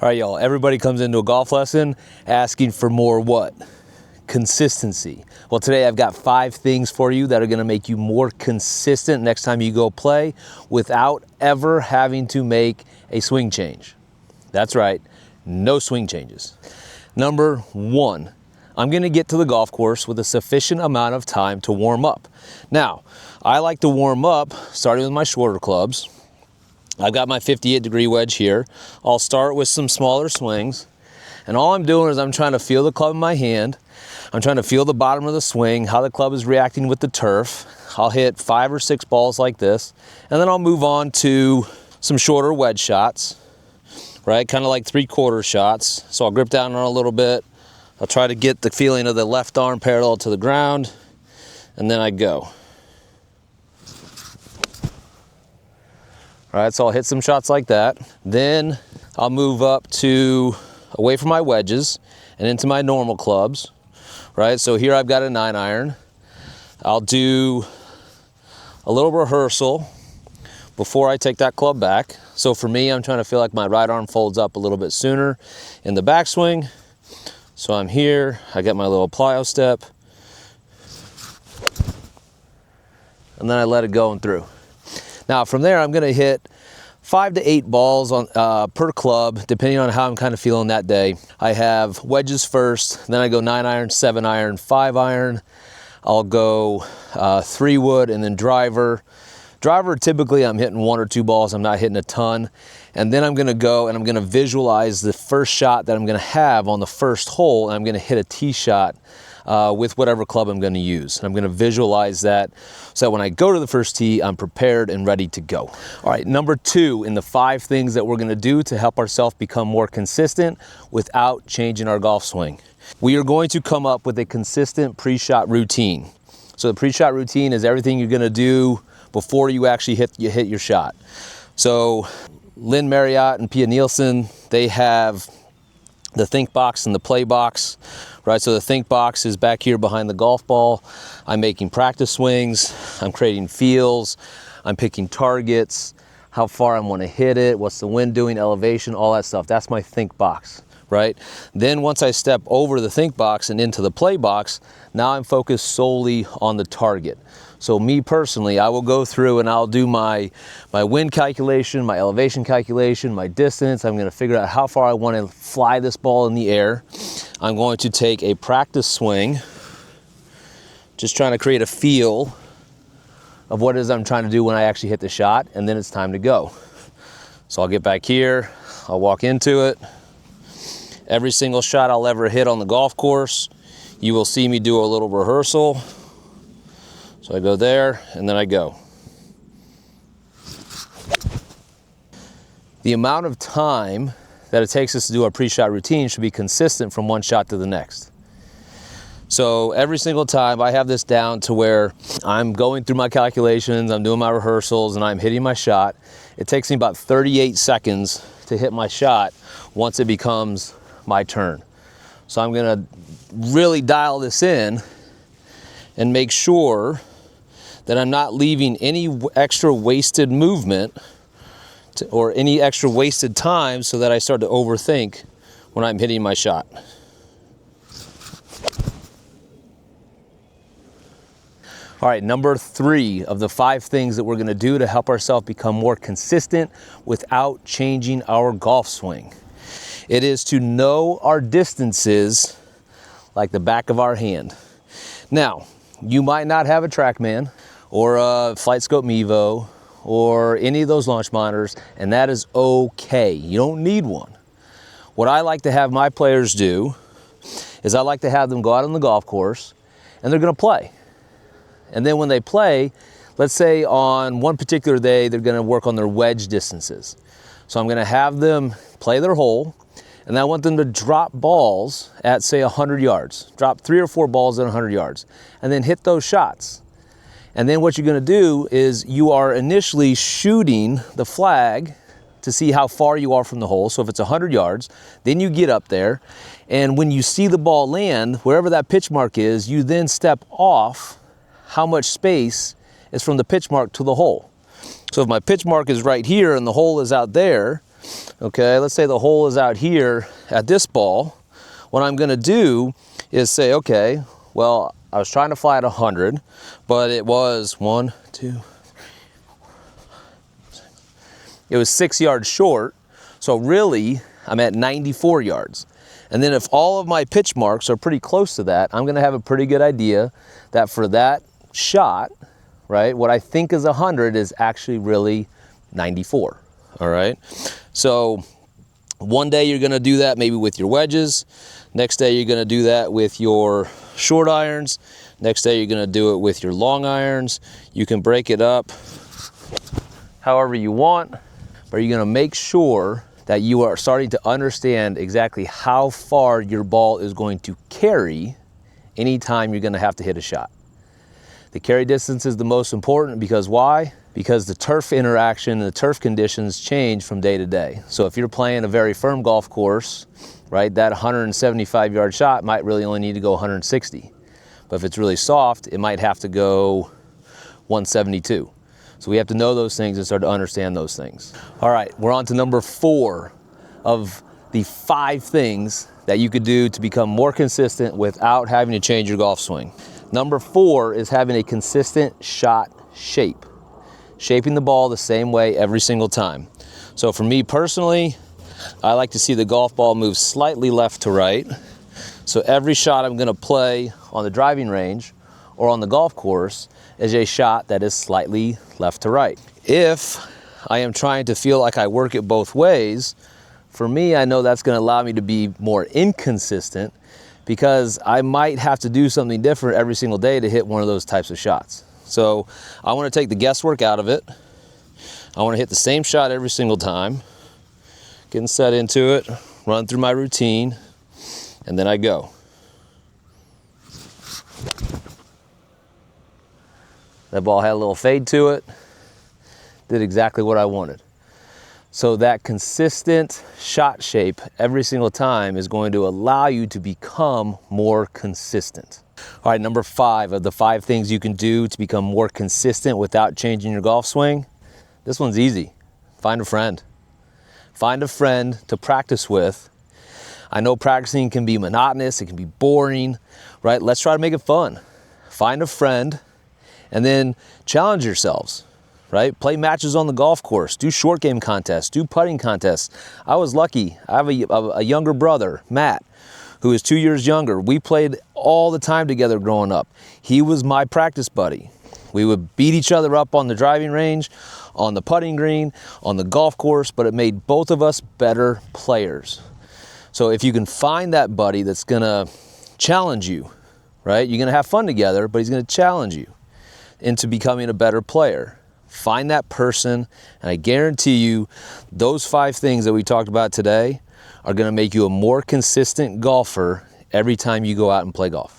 All right, y'all, everybody comes into a golf lesson asking for more what? Consistency. Well, today I've got 5 things for you that are gonna make you more consistent next time you go play without ever having to make a swing change. That's right, no swing changes. Number 1, I'm gonna get to the golf course with a sufficient amount of time to warm up. Now, I like to warm up starting with my shorter clubs. I've got my 58-degree wedge here. I'll start with some smaller swings. And all I'm doing is I'm trying to feel the club in my hand. I'm trying to feel the bottom of the swing, how the club is reacting with the turf. I'll hit 5 or 6 balls like this. And then I'll move on to some shorter wedge shots, right? Kind of like 3/4 shots. So I'll grip down on it a little bit. I'll try to get the feeling of the left arm parallel to the ground. And then I go. All right, so I'll hit some shots like that. Then I'll move up to away from my wedges and into my normal clubs, right? So here I've got a 9-iron. I'll do a little rehearsal before I take that club back. So for me, I'm trying to feel like my right arm folds up a little bit sooner in the backswing. So I'm here, I get my little plyo step, and then I let it go and through. Now from there, I'm gonna hit 5 to 8 balls on per club, depending on how I'm kind of feeling that day. I have wedges first, then I go 9-iron, 7-iron, 5-iron. I'll go 3-wood and then driver. Driver, typically I'm hitting 1 or 2 balls, I'm not hitting a ton. And then I'm gonna go and I'm gonna visualize the first shot that I'm gonna have on the first hole, and I'm gonna hit a tee shot with whatever club I'm gonna use. And I'm gonna visualize that so that when I go to the first tee, I'm prepared and ready to go. All right, number 2 in the 5 things that we're gonna do to help ourselves become more consistent without changing our golf swing. We are going to come up with a consistent pre-shot routine. So the pre-shot routine is everything you're gonna do before you actually hit your shot. So Lynn Marriott and Pia Nielsen, they have the think box and the play box, right? So the think box is back here behind the golf ball. I'm making practice swings, I'm creating feels, I'm picking targets, how far I want to hit it, what's the wind doing, elevation, all that stuff. That's my think box, right? Then once I step over the think box and into the play box, now I'm focused solely on the target. So me personally, I will go through and I'll do my wind calculation, my elevation calculation, my distance. I'm gonna figure out how far I want to fly this ball in the air. I'm going to take a practice swing, just trying to create a feel of what it is I'm trying to do when I actually hit the shot, and then it's time to go. So I'll get back here, I'll walk into it. Every single shot I'll ever hit on the golf course, you will see me do a little rehearsal. So I go there, and then I go. The amount of time that it takes us to do our pre-shot routine should be consistent from one shot to the next. So every single time I have this down to where I'm going through my calculations, I'm doing my rehearsals, and I'm hitting my shot. It takes me about 38 seconds to hit my shot once it becomes my turn. So I'm gonna really dial this in and make sure that I'm not leaving any extra wasted movement or any extra wasted time so that I start to overthink when I'm hitting my shot. All right, number 3 of the 5 things that we're gonna do to help ourselves become more consistent without changing our golf swing. It is to know our distances like the back of our hand. Now, you might not have a TrackMan or a FlightScope Mevo or any of those launch monitors, and that is okay. You don't need one. What I like to have my players do is I like to have them go out on the golf course and they're gonna play. And then when they play, let's say on one particular day, they're gonna work on their wedge distances. So I'm gonna have them play their hole, and I want them to drop balls at, say, 100 yards. Drop 3 or 4 balls at 100 yards, and then hit those shots. And then what you're gonna do is you are initially shooting the flag to see how far you are from the hole. So if it's 100 yards, then you get up there, and when you see the ball land, wherever that pitch mark is, you then step off how much space is from the pitch mark to the hole. So if my pitch mark is right here and the hole is out there, Okay, let's say the hole is out here at this ball. What I'm gonna do is say, okay, well, I was trying to fly at 100, but it was it was 6 yards short. So really, I'm at 94 yards. And then if all of my pitch marks are pretty close to that, I'm gonna have a pretty good idea that for that shot, right, what I think is 100 is actually really 94, all right? So one day you're gonna do that maybe with your wedges. Next day you're gonna do that with your short irons. Next day you're gonna do it with your long irons. You can break it up however you want, but you're gonna make sure that you are starting to understand exactly how far your ball is going to carry anytime you're gonna have to hit a shot. The carry distance is the most important because why? Because the turf interaction and the turf conditions change from day to day. So if you're playing a very firm golf course, right, that 175 yard shot might really only need to go 160. But if it's really soft, it might have to go 172. So we have to know those things and start to understand those things. All right, we're on to number 4 of the 5 things that you could do to become more consistent without having to change your golf swing. Number 4 is having a consistent shot shape. Shaping the ball the same way every single time. So for me personally, I like to see the golf ball move slightly left to right. So every shot I'm gonna play on the driving range or on the golf course is a shot that is slightly left to right. If I am trying to feel like I work it both ways, for me, I know that's gonna allow me to be more inconsistent because I might have to do something different every single day to hit one of those types of shots. So I wanna take the guesswork out of it. I wanna hit the same shot every single time, getting set into it, run through my routine, and then I go. That ball had a little fade to it, did exactly what I wanted. So that consistent shot shape every single time is going to allow you to become more consistent. All right, number 5 of the 5 things you can do to become more consistent without changing your golf swing. This one's easy. Find a friend. Find a friend to practice with. I know practicing can be monotonous, it can be boring, right? Let's try to make it fun. Find a friend and then challenge yourselves, right? Play matches on the golf course, do short game contests, do putting contests. I was lucky, I have a younger brother, Matt, who is 2 years younger. We played all the time together growing up. He was my practice buddy. We would beat each other up on the driving range, on the putting green, on the golf course, but it made both of us better players. So if you can find that buddy that's gonna challenge you, right? You're gonna have fun together, but he's gonna challenge you into becoming a better player. Find that person, and I guarantee you those 5 things that we talked about today are gonna make you a more consistent golfer every time you go out and play golf.